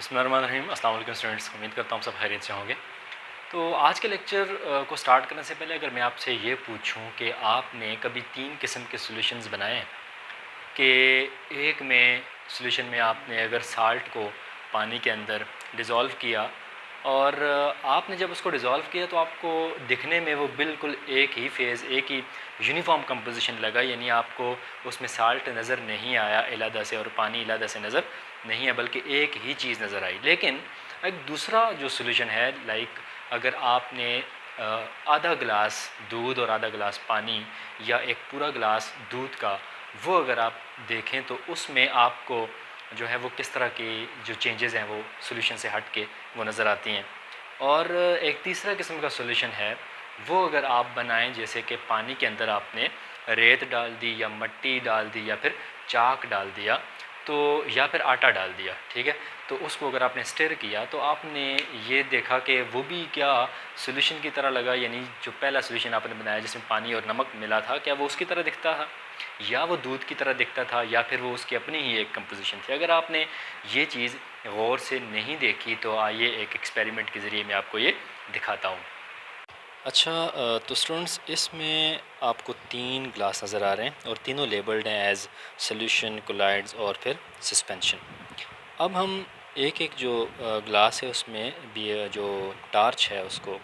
बिस्मिल्लाहिर्रहमानिर्रहीम। अस्सलाम वालेकुम स्टूडेंट्स, उम्मीद करता हूँ सब खैरियत से होंगे। तो आज के लेक्चर को स्टार्ट करने से पहले अगर मैं आपसे ये पूछूं कि आपने कभी 3 किस्म के सॉल्यूशंस बनाए हैं कि एक में सॉल्यूशन में आपने अगर साल्ट को पानी के अंदर डिज़ोल्व किया और आपने जब उसको डिज़ोल्व किया तो आपको दिखने में वो बिल्कुल एक ही फेज़, एक ही यूनिफॉर्म कंपोजिशन लगा, यानी आपको उसमें साल्ट नज़र नहीं आया इलादा से और पानी इलादा से नज़र नहीं है, बल्कि एक ही चीज़ नज़र आई। लेकिन एक दूसरा जो सॉल्यूशन है, लाइक अगर आपने आधा गिलास दूध और आधा गिलास पानी या एक पूरा गिलास दूध का वो अगर आप देखें तो उसमें आपको जो है वो किस तरह की जो चेंजेस हैं वो सॉल्यूशन से हट के वो नज़र आती हैं। और एक तीसरा किस्म का सॉल्यूशन है वो अगर आप बनाएं जैसे कि पानी के अंदर आपने रेत डाल दी या मिट्टी डाल दी या फिर चाक डाल दिया तो या फिर आटा डाल दिया, ठीक है। तो उसको अगर आपने स्टिर किया तो आपने ये देखा कि वो भी क्या सॉल्यूशन की तरह लगा, यानी जो पहला सॉल्यूशन आपने बनाया जिसमें पानी और नमक मिला था, क्या वो उसकी तरह दिखता था या वो दूध की तरह दिखता था या फिर वो उसकी अपनी ही एक कंपोजिशन थी। अगर आपने ये चीज़ गौर से नहीं देखी तो आइए एक एक्सपेरिमेंट के ज़रिए मैं आपको ये दिखाता हूँ। अच्छा, तो स्टूडेंट्स इसमें आपको 3 ग्लास नज़र आ रहे हैं और तीनों लेबल्ड हैं एज सॉल्यूशन, कोलाइड्स और फिर सस्पेंशन। अब हम एक एक जो ग्लास है उसमें भी जो टार्च है उसको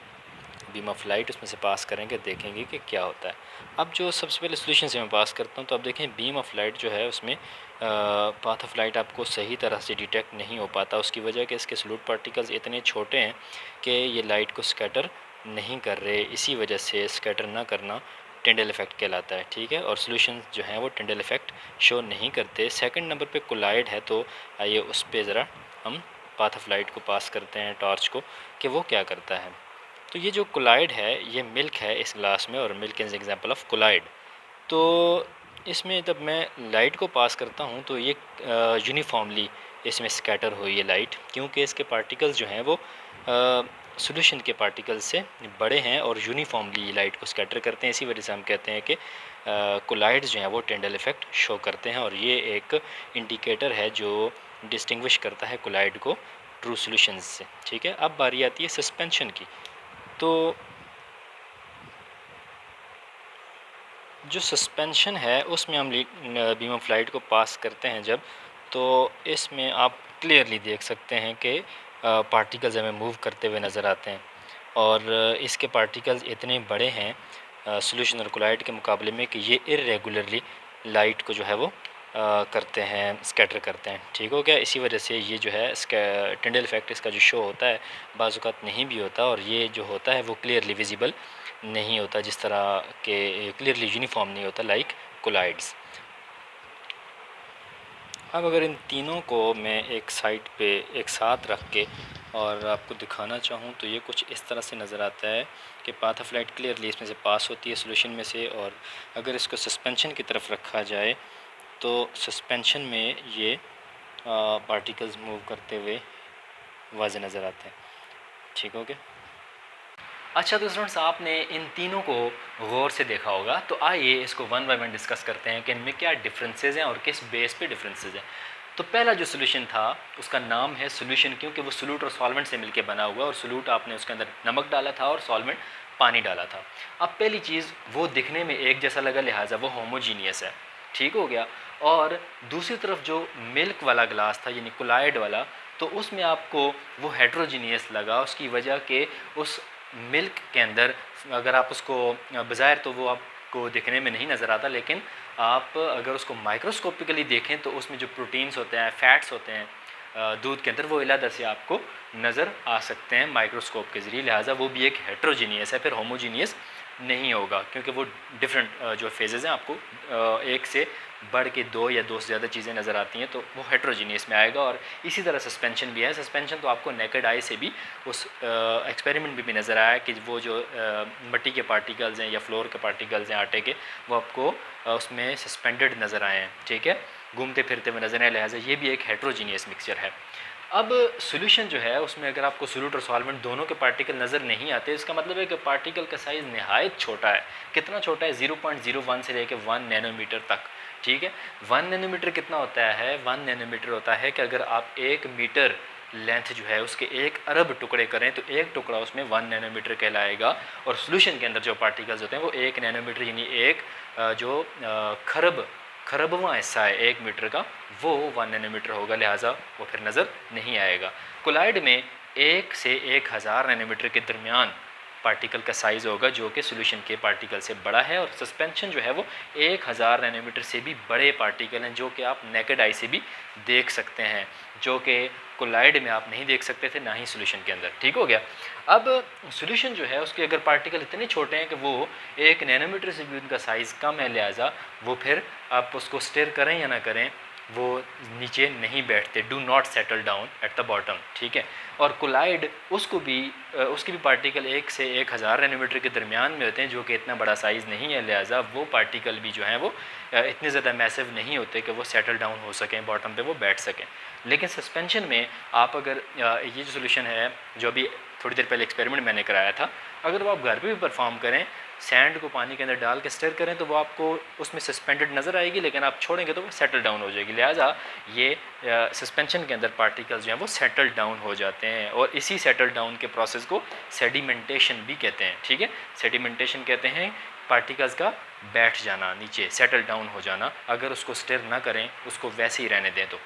बीम ऑफ लाइट उसमें से पास करेंगे, देखेंगे कि क्या होता है। अब जो सबसे पहले सॉल्यूशन से मैं पास करता हूँ तो अब देखें बीम ऑफ लाइट जो है उसमें पाथ ऑफ लाइट आपको सही तरह से डिटेक्ट नहीं हो पाता। उसकी वजह कि इसके सॉल्यूट पार्टिकल्स इतने छोटे हैं कि ये लाइट को स्कैटर नहीं कर रहे। इसी वजह से स्कैटर ना करना टिंडल इफेक्ट कहलाता है, ठीक है। और सॉल्यूशन जो हैं वो टिंडल इफेक्ट शो नहीं करते। सेकंड नंबर पे कोलाइड है, तो आइए उस पे ज़रा हम पाथ ऑफ लाइट को पास करते हैं टॉर्च को कि वो क्या करता है। तो ये जो कोलाइड है ये मिल्क है इस ग्लास में और milk is example of colloid. तो इसमें जब मैं लाइट को पास करता हूँ तो ये यूनिफॉर्मली इसमें स्कैटर हुई है लाइट, क्योंकि इसके पार्टिकल्स जो हैं वो सॉल्यूशन के पार्टिकल्स से बड़े हैं और यूनिफॉर्मली लाइट को स्कैटर करते हैं। इसी वजह से हम कहते हैं कि कोलाइड्स जो हैं वो टिंडल इफेक्ट शो करते हैं और ये एक इंडिकेटर है जो डिस्टिंग्विश करता है कोलाइड को ट्रू सॉल्यूशंस से, ठीक है। अब बारी आती है सस्पेंशन की। तो जो सस्पेंशन है उसमें हम बीम ऑफ लाइट को पास करते हैं जब, तो इसमें आप क्लियरली देख सकते हैं कि पार्टिकल्स हमें मूव करते हुए नज़र आते हैं और इसके पार्टिकल्स इतने बड़े हैं सॉल्यूशन और कोलाइड के मुकाबले में कि ये इरेगुलरली लाइट को जो है वो करते हैं, स्कैटर करते हैं, ठीक हो गया। इसी वजह से ये जो है टिंडल इफेक्ट इसका जो शो होता है बाज़ औक़ात नहीं भी होता और ये जो होता है वो क्लियरली विजिबल नहीं होता, जिस तरह के क्लियरली यूनिफॉर्म नहीं होता लाइक कोलाइड्स। अब अगर इन तीनों को मैं एक साइड पे एक साथ रख के और आपको दिखाना चाहूँ तो ये कुछ इस तरह से नज़र आता है कि पाथ ऑफ लाइट क्लियरली इसमें से पास होती है सॉल्यूशन में से। और अगर इसको सस्पेंशन की तरफ रखा जाए तो सस्पेंशन में ये पार्टिकल्स मूव करते हुए वाज़े नज़र आते हैं, ठीक हो गया। अच्छा, तो स्टूडेंट्स आपने इन तीनों को गौर से देखा होगा, तो आइए इसको वन बाय वन डिस्कस करते हैं कि इनमें क्या डिफरेंसेस हैं और किस बेस पे डिफरेंसेस हैं। तो पहला जो सॉल्यूशन था उसका नाम है सॉल्यूशन, क्योंकि वो सोल्यूट और सॉल्वेंट से मिलकर बना हुआ, और सोल्यूट आपने उसके अंदर नमक डाला था और सॉल्वेंट पानी डाला था। अब पहली चीज़, वो दिखने में एक जैसा लगा, लिहाजा वो होमोजीनियस है, ठीक हो गया। और दूसरी तरफ जो मिल्क वाला ग्लास था यानी कोलाइड वाला, तो उसमें आपको वो हेट्रोजीनियस लगा। उसकी वजह के उस मिल्क के अंदर अगर आप उसको बज़ाहिर तो वो आपको दिखने में नहीं नज़र आता, लेकिन आप अगर उसको माइक्रोस्कोपिकली देखें तो उसमें जो प्रोटीन्स होते हैं, फैट्स होते हैं दूध के अंदर, वो इलादा से आपको नज़र आ सकते हैं माइक्रोस्कोप के ज़रिए। लिहाजा वो भी एक हेट्रोजीनियस है, फिर होमोजीनियस नहीं होगा, क्योंकि वो डिफरेंट जो फेजेज़ हैं आपको एक से बढ़ के दो या दो से ज़्यादा चीज़ें नज़र आती हैं, तो वो हेट्रोजीनियस में आएगा। और इसी तरह सस्पेंशन भी है। सस्पेंशन तो आपको नेकेड आई से भी उस एक्सपेरिमेंट में भी नज़र आया कि वो जो मिट्टी के पार्टिकल्स हैं या फ्लोर के पार्टिकल्स हैं आटे के, वो आपको उसमें सस्पेंडेड नज़र आए हैं, ठीक है, घूमते फिरते हुए नज़र आए। लिहाजा ये भी एक हेट्रोजीनियस मिक्सचर है। अब सॉल्यूशन जो है उसमें अगर आपको सोल्यूट और सॉल्वेंट दोनों के पार्टिकल नज़र नहीं आते, इसका मतलब है कि पार्टिकल का साइज़ नहायत छोटा है। कितना छोटा है? 0.01 से लेकर 1 नैनोमीटर तक, ठीक है। 1 नैनोमीटर कितना होता है? 1 नैनोमीटर होता है कि अगर आप 1 मीटर लेंथ जो है उसके 1 अरब टुकड़े करें तो एक टुकड़ा उसमें 1 नैनोमीटर कहलाएगा, और सोल्यूशन के अंदर जो पार्टिकल्स होते हैं वो 1 नैनोमीटर यानी एक जो खरबवां हिस्सा है 1 मीटर का, वो 1 नैनोमीटर होगा, लिहाजा वो फिर नज़र नहीं आएगा। कोलाइड में 1 से 1000 नैनोमीटर के दरमियान पार्टिकल का साइज़ होगा जो कि सोल्यूशन के पार्टिकल से बड़ा है, और सस्पेंशन जो है वो 1000 नैनोमीटर से भी बड़े पार्टिकल हैं जो कि आप नेकेड आई से भी देख सकते हैं, जो कि कोलाइड में आप नहीं देख सकते थे, ना ही सोल्यूशन के अंदर। ठीक हो गया। अब सोल्यूशन जो है उसके अगर पार्टिकल इतने छोटे हैं कि वो 1 नैनोमीटर से भी उनका साइज़ कम है, लिहाजा वो फिर आप उसको स्टेयर करें या ना करें वो नीचे नहीं बैठते, do not settle down at the bottom. ठीक है। और कोलाइड उसके भी पार्टिकल 1 से 1000 नैनोमीटर के दरमियान में होते हैं जो कि इतना बड़ा साइज़ नहीं है, लिहाजा वो पार्टिकल भी जो हैं वो इतने ज़्यादा मैसिव नहीं होते कि वो सेटल डाउन हो सकें, बॉटम पे वो बैठ सकें। लेकिन सस्पेंशन में आप अगर ये जो सोल्यूशन है जो अभी थोड़ी देर पहले एक्सपेरिमेंट मैंने कराया था, अगर वो आप घर पे भी परफॉर्म करें, सैंड को पानी के अंदर डाल के स्टर करें तो वो आपको उसमें सस्पेंडेड नज़र आएगी, लेकिन आप छोड़ेंगे तो वो सेटल डाउन हो जाएगी। लिहाजा ये सस्पेंशन के अंदर पार्टिकल्स जो हैं वो सेटल डाउन हो जाते हैं, और इसी सेटल डाउन के प्रोसेस को सेडिमेंटेशन भी कहते हैं। ठीक है। सेडिमेंटेशन कहते हैं पार्टिकल्स का बैठ जाना, नीचे सेटल डाउन हो जाना, अगर उसको स्टर ना करें, उसको वैसे ही रहने दें तो।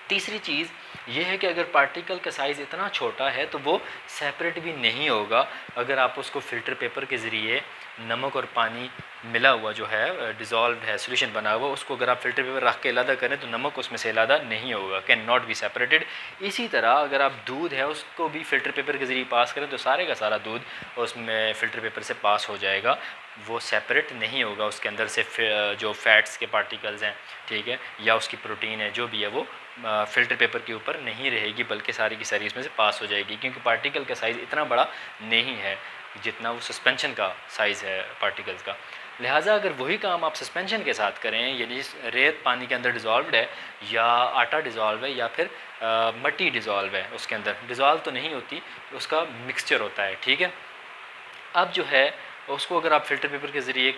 तीसरी चीज़ ये है कि अगर पार्टिकल का साइज़ इतना छोटा है तो वो सेपरेट भी नहीं होगा। अगर आप उसको फ़िल्टर पेपर के ज़रिए नमक और पानी मिला हुआ जो है डिज़ोल्व है, सोल्यूशन बना हुआ, उसको अगर आप फ़िल्टर पेपर रख के अलग करें तो नमक उसमें से अलग नहीं होगा, कैन नॉट बी सेपरेटेड। इसी तरह अगर आप दूध है उसको भी फ़िल्टर पेपर के ज़रिए पास करें तो सारे का सारा दूध उसमें फ़िल्टर पेपर से पास हो जाएगा, वो सेपरेट नहीं होगा। उसके अंदर से जो फैट्स के पार्टिकल्स हैं, ठीक है, या उसकी प्रोटीन है, जो भी है वो फ़िल्टर पेपर के ऊपर नहीं रहेगी, बल्कि सारी की सारी इसमें से पास हो जाएगी, क्योंकि पार्टिकल का साइज़ इतना बड़ा नहीं है जितना वो सस्पेंशन का साइज़ है पार्टिकल्स का। लिहाजा अगर वही काम आप सस्पेंशन के साथ करें, यानी रेत पानी के अंदर डिज़ोल्व है, या आटा डिज़ोल्व है, या फिर मट्टी डिज़ोल्व है, उसके अंदर डिज़ोल्व तो नहीं होती, उसका मिक्सचर होता है। ठीक है। अब जो है उसको अगर आप फ़िल्टर पेपर के ज़रिए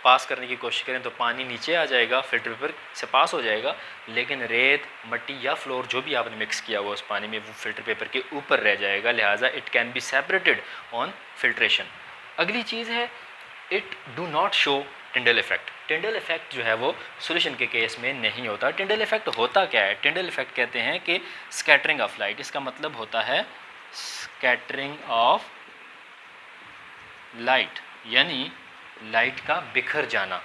पास करने की कोशिश करें तो पानी नीचे आ जाएगा, फ़िल्टर पेपर से पास हो जाएगा, लेकिन रेत, मट्टी या फ्लोर जो भी आपने मिक्स किया हुआ उस पानी में वो फ़िल्टर पेपर के ऊपर रह जाएगा, लिहाजा it can be separated on filtration. अगली चीज़ है it do not show Tyndall effect. Tyndall effect जो है वो सोल्यूशन के केस में नहीं होता। टिंडल इफेक्ट होता क्या है? टिंडल इफेक्ट कहते हैं कि स्कैटरिंग ऑफ लाइट, इसका मतलब होता है स्कैटरिंग ऑफ लाइट, यानी लाइट का बिखर जाना।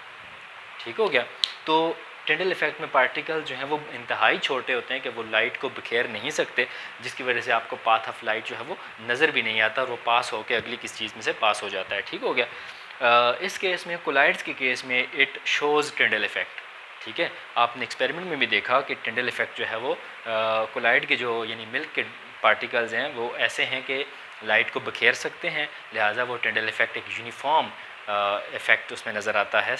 ठीक हो गया। तो टिंडल इफेक्ट में पार्टिकल जो हैं वो इंतहाई छोटे होते हैं कि वो लाइट को बिखेर नहीं सकते, जिसकी वजह से आपको पाथ ऑफ लाइट जो है वो नज़र भी नहीं आता और वो पास होकर अगली किस चीज़ में से पास हो जाता है। ठीक हो गया। इस केस में कोलाइड्स के केस में इट शोज़ टिंडल इफेक्ट। ठीक है। आपने एक्सपेरिमेंट में भी देखा कि टिंडल इफेक्ट जो है वो कोलाइड के जो यानी मिल्क के पार्टिकल्स हैं वो ऐसे हैं कि लाइट को बखेर सकते हैं, लिहाजा वो टिंडल इफेक्ट एक यूनिफॉर्म इफ़ेक्ट उसमें नज़र आता है।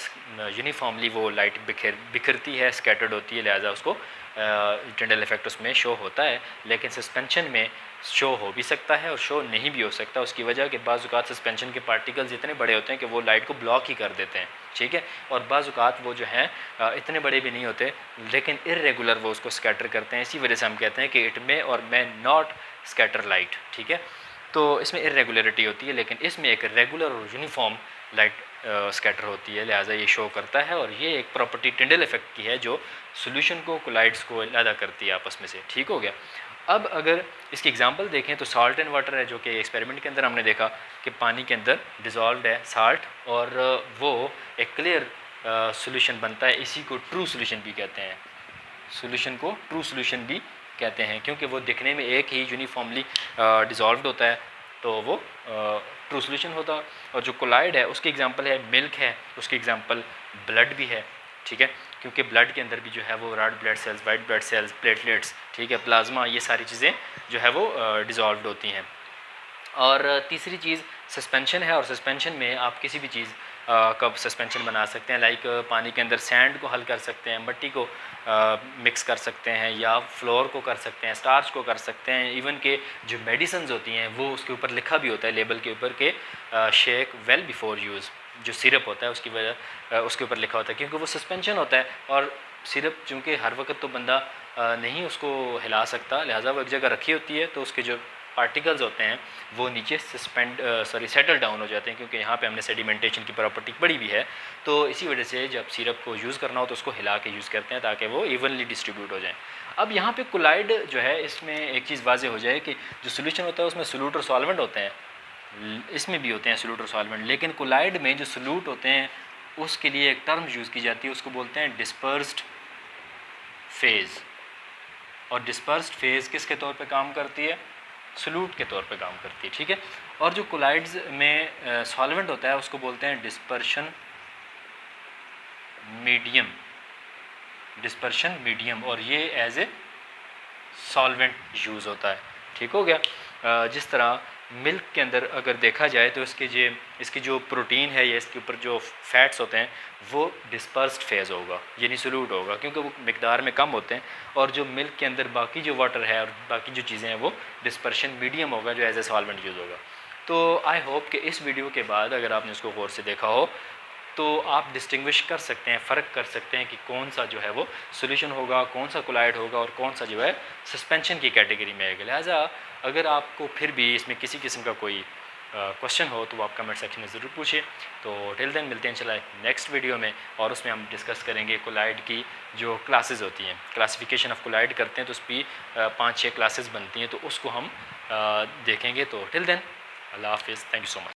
यूनिफॉर्मली वो लाइट बिखरती है, स्कैटर्ड होती है, लिहाजा उसको टिंडल इफेक्ट उसमें शो होता है। लेकिन सस्पेंशन में शो हो भी सकता है और शो नहीं भी हो सकता, उसकी वजह कि बाज़ औक़ात सस्पेंशन के पार्टिकल्स इतने बड़े होते हैं कि वो लाइट को ब्लॉक ही कर देते हैं। ठीक है। और बाज़ औक़ात वो जो हैं इतने बड़े भी नहीं होते, लेकिन इर्रेगुलर वो उसको स्कैटर करते हैं। इसी वजह से हम कहते हैं कि इट मे और मे नॉट स्कैटर लाइट। ठीक है। तो इसमें इरेगुलरिटी होती है, लेकिन इसमें एक रेगुलर और यूनिफॉर्म लाइट स्कैटर होती है, लिहाजा ये शो करता है। और ये एक प्रॉपर्टी टिंडल इफेक्ट की है जो सोल्यूशन को, कोलाइड्स को अलग करती है आपस में से। ठीक हो गया। अब अगर इसकी एग्जांपल देखें तो साल्ट एंड वाटर है, जो कि एक्सपेरिमेंट के अंदर हमने देखा कि पानी के अंदर डिज़ोल्व्ड है साल्ट, और वो एक क्लियर सोल्यूशन बनता है। इसी को ट्रू सोल्यूशन भी कहते हैं। सोल्यूशन को ट्रू सोल्यूशन भी कहते हैं, क्योंकि वो दिखने में एक ही यूनिफॉर्मली डिज़ोल्व्ड होता है, तो वो ट्रू सोल्यूशन होता। और जो कोलाइड है उसकी एग्जांपल है मिल्क है, उसकी एग्जांपल ब्लड भी है। ठीक है। क्योंकि ब्लड के अंदर भी जो है वो red blood cells, white blood cells, platelets, ठीक है, प्लाज्मा, ये सारी चीज़ें जो है वो डिज़ोल्व्ड होती हैं। और तीसरी चीज़ सस्पेंशन है, और सस्पेंशन में आप किसी भी चीज़ कब सस्पेंशन बना सकते हैं, लाइक पानी के अंदर सैंड को हल कर सकते हैं, मिट्टी को मिक्स कर सकते हैं, या फ्लोर को कर सकते हैं, स्टार्च को कर सकते हैं। इवन के जो मेडिसिन्स होती हैं वो उसके ऊपर लिखा भी होता है लेबल के ऊपर के शेक वेल बिफोर यूज़, जो सिरप होता है उसकी वजह उसके ऊपर लिखा होता है, क्योंकि वो सस्पेंशन होता है। और सिरप चूँकि हर वक्त तो बंदा नहीं उसको हिला सकता, लिहाजा वो एक जगह रखी होती है तो उसके जो पार्टिकल्स होते हैं वो नीचे सेटल डाउन हो जाते हैं, क्योंकि यहाँ पे हमने सेडिमेंटेशन की प्रॉपर्टी पढ़ी भी है। तो इसी वजह से जब सिरप को यूज़ करना हो तो उसको हिला के यूज़ करते हैं ताकि वो इवनली डिस्ट्रीब्यूट हो जाए। अब यहाँ पे कोलाइड जो है, इसमें एक चीज़ वाज़े हो जाए कि जो सोल्यूशन होता है उसमें सोल्यूट और सॉल्वेंट होते हैं, इसमें भी होते हैं सोल्यूट और सॉल्वेंट, लेकिन कोलाइड में जो सोल्यूट होते हैं उसके लिए एक टर्म यूज़ की जाती है, उसको बोलते हैं डिस्पर्स्ड फेज़। और डिस्पर्स्ड फेज़ किसके तौर पे काम करती है? सोल्यूट के तौर पे काम करती है, ठीक है। और जो कोलाइड्स में सॉल्वेंट होता है उसको बोलते हैं डिस्पर्शन मीडियम, डिस्पर्शन मीडियम, और ये एज ए सॉल्वेंट यूज़ होता है, ठीक हो गया। जिस तरह मिल्क के अंदर अगर देखा जाए तो इसकी जो प्रोटीन है या इसके ऊपर जो फैट्स होते हैं वो डिस्पर्स्ड फेज़ होगा, यानी सोल्यूट होगा, क्योंकि वो मिकदार में कम होते हैं। और जो मिल्क के अंदर बाकी जो वाटर है और बाकी जो चीज़ें हैं वो डिस्पर्शन मीडियम होगा, जो एज ए सॉल्वेंट यूज़ होगा। तो आई होप कि इस वीडियो के बाद अगर आपने उसको गौर से देखा हो तो आप डिस्टिंग्विश कर सकते हैं, फ़र्क कर सकते हैं कि कौन सा जो है वो सोल्यूशन होगा, कौन सा कोलाइड होगा और कौन सा जो है सस्पेंशन की कैटेगरी में आएगा। लिहाजा अगर आपको फिर भी इसमें किसी किस्म का कोई क्वेश्चन हो तो वो आप कमेंट सेक्शन में ज़रूर पूछिए। तो टिल देन मिलते हैं इंशाल्लाह नेक्स्ट वीडियो में, और उसमें हम डिस्कस करेंगे कोलाइड की जो क्लासेस होती हैं, क्लासिफिकेशन ऑफ कोलाइड करते हैं तो उस पर 5-6 क्लासेस बनती हैं, तो उसको हम देखेंगे। तो टिल देन अल्लाह हाफिज़, थैंक यू सो मच।